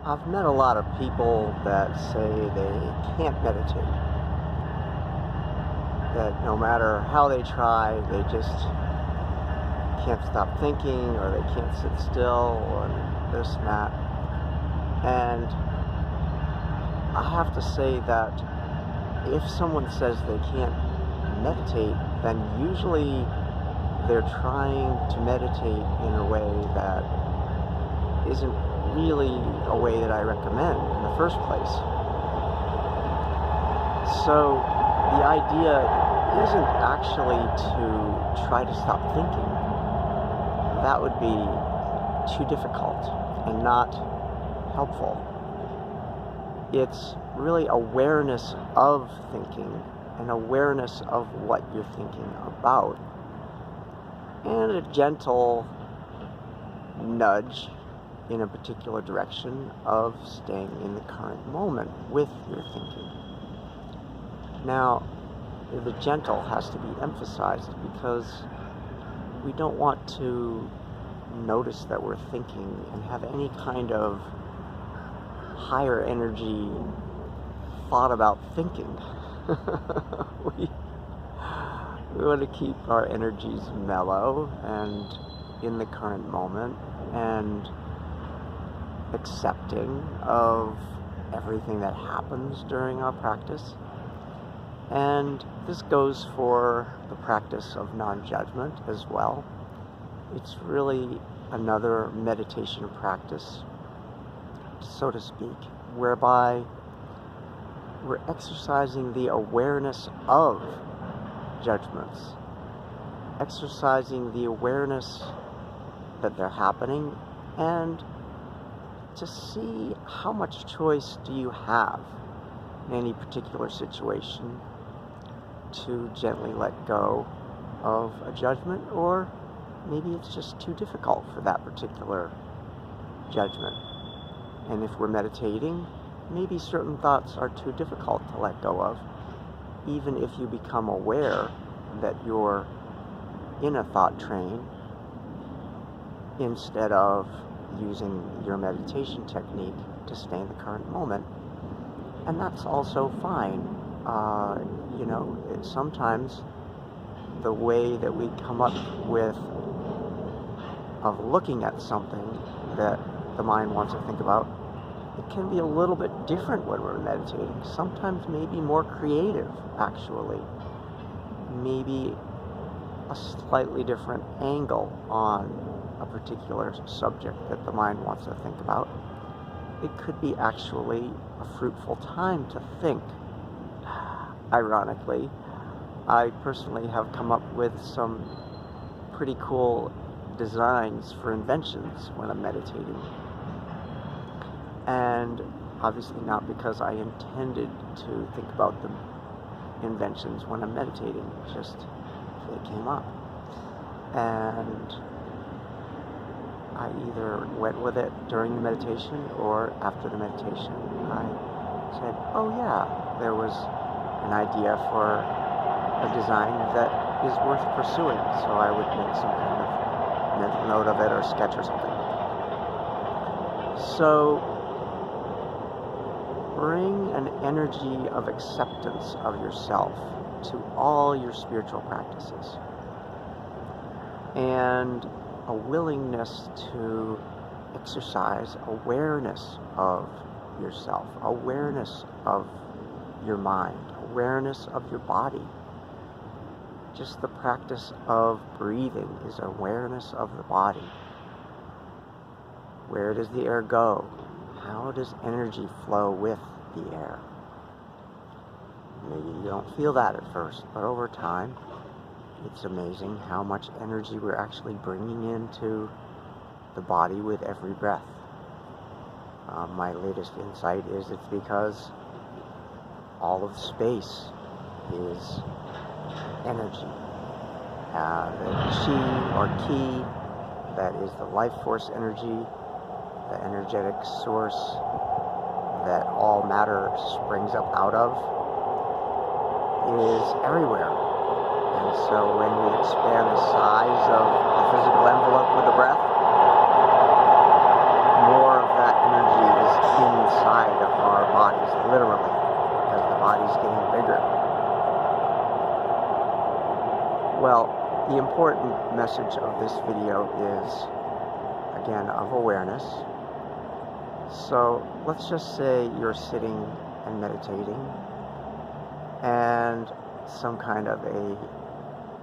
I've met a lot of people that say they can't meditate, that no matter how they try, they just can't stop thinking, or they can't sit still, or this and that. And I have to say that if someone says they can't meditate, then usually they're trying to meditate in a way that isn't really a way that I recommend in the first place. So the idea isn't actually to try to stop thinking. That would be too difficult and not helpful. It's really awareness of thinking and awareness of what you're thinking about, and a gentle nudge in a particular direction of staying in the current moment with your thinking. Now, the gentle has to be emphasized because we don't want to notice that we're thinking and have any kind of higher energy thought about thinking. we want to keep our energies mellow and in the current moment and accepting of everything that happens during our practice. And this goes for the practice of non-judgment as well. It's really another meditation practice, so to speak, whereby we're exercising the awareness of judgments, exercising the awareness that they're happening, and to see how much choice do you have in any particular situation to gently let go of a judgment, or maybe it's just too difficult for that particular judgment. And if we're meditating, maybe certain thoughts are too difficult to let go of, even if you become aware that you're in a thought train instead of using your meditation technique to stay in the current moment. And that's also fine. Sometimes the way that we come up with of looking at something that the mind wants to think about, it can be a little bit different when we're meditating. Sometimes maybe more creative, actually. Maybe a slightly different angle on a particular subject that the mind wants to think about. It could be actually a fruitful time to think. Ironically, I personally have come up with some pretty cool designs for inventions when I'm meditating. And obviously not because I intended to think about the inventions when I'm meditating, just they came up. And I either went with it during the meditation or after the meditation. I said, oh yeah, there was an idea for a design that is worth pursuing. So I would make some kind of mental note of it or sketch or something. So bring an energy of acceptance of yourself to all your spiritual practices, and a willingness to exercise awareness of yourself, awareness of your mind, awareness of your body. Just the practice of breathing is awareness of the body. Where does the air go? How does energy flow with the air? Maybe you don't feel that at first, but over time, it's amazing how much energy we're actually bringing into the body with every breath. My latest insight is it's because all of space is energy. The chi or ki, that is the life force energy, the energetic source that all matter springs up out of, is everywhere. And so when we expand the size of the physical envelope with the breath, more of that energy is literally, because the body's getting bigger. Well, the important message of this video is, again, of awareness. So let's just say you're sitting and meditating, and some kind of a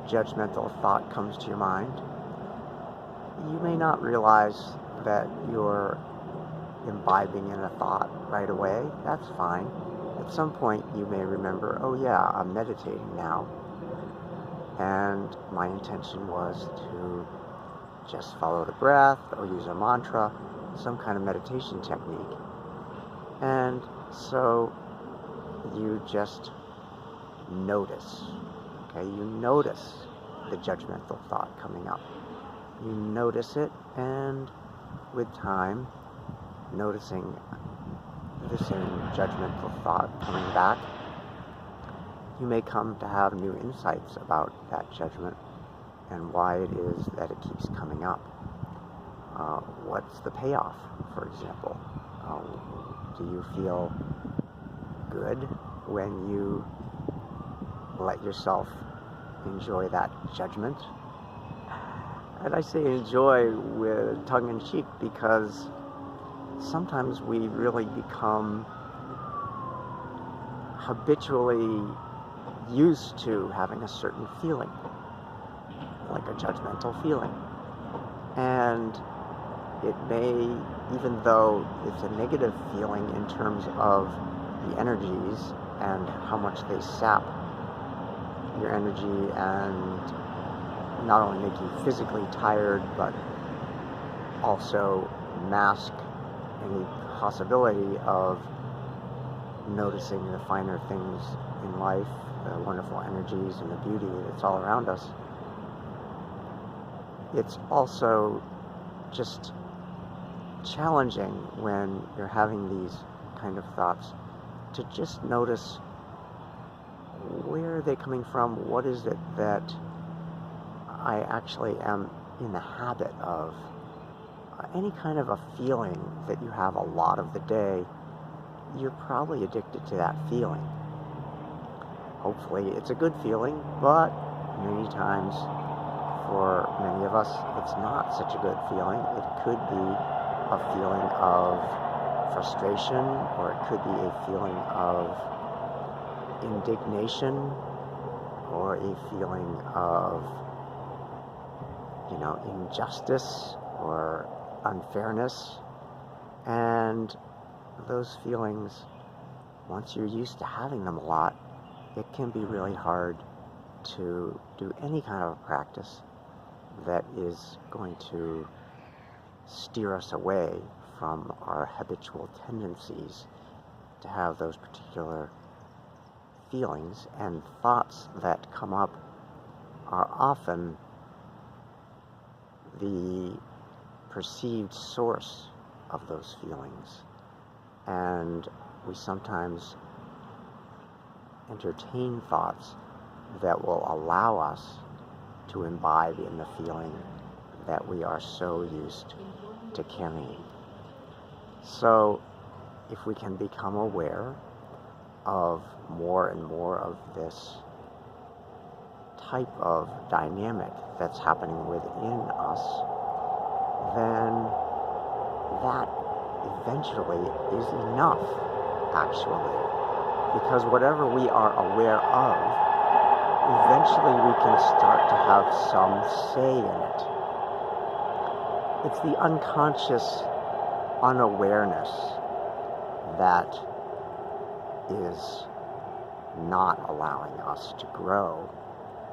judgmental thought comes to your mind. You may not realize that you're imbibing in a thought right away. That's fine. At some point you may remember, oh yeah, I'm meditating now, and my intention was to just follow the breath or use a mantra, some kind of meditation technique. And so you just notice, okay? You notice the judgmental thought coming up. You notice it, and with time, noticing the same judgmental thought coming back, you may come to have new insights about that judgment and why it is that it keeps coming up. What's the payoff, for example? Do you feel good when you let yourself enjoy that judgment? And I say enjoy with tongue-in-cheek because sometimes we really become habitually used to having a certain feeling, like a judgmental feeling. And it may, even though it's a negative feeling in terms of the energies and how much they sap your energy and not only make you physically tired, but also mask any possibility of noticing the finer things in life, the wonderful energies and the beauty that's all around us. It's also just challenging when you're having these kind of thoughts to just notice, where are they coming from? What is it that I actually am in the habit of? Any kind of a feeling that you have a lot of the day, you're probably addicted to that feeling. Hopefully it's a good feeling, but many times for many of us it's not such a good feeling. It could be a feeling of frustration, or it could be a feeling of indignation, or a feeling of, injustice or unfairness. And those feelings, once you're used to having them a lot, it can be really hard to do any kind of practice that is going to steer us away from our habitual tendencies to have those particular feelings. And thoughts that come up are often the perceived source of those feelings, and we sometimes entertain thoughts that will allow us to imbibe in the feeling that we are so used to carrying. So if we can become aware of more and more of this type of dynamic that's happening within us, then that eventually is enough, actually. Because whatever we are aware of, eventually we can start to have some say in it. It's the unconscious unawareness that is not allowing us to grow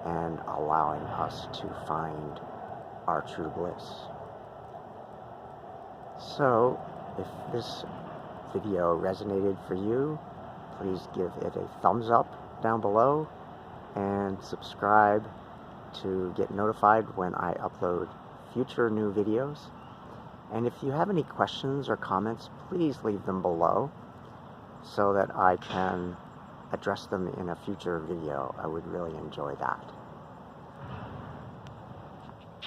and allowing us to find our true bliss. So, if this video resonated for you, please give it a thumbs up down below and subscribe to get notified when I upload future new videos. And if you have any questions or comments, please leave them below so that I can address them in a future video. I would really enjoy that.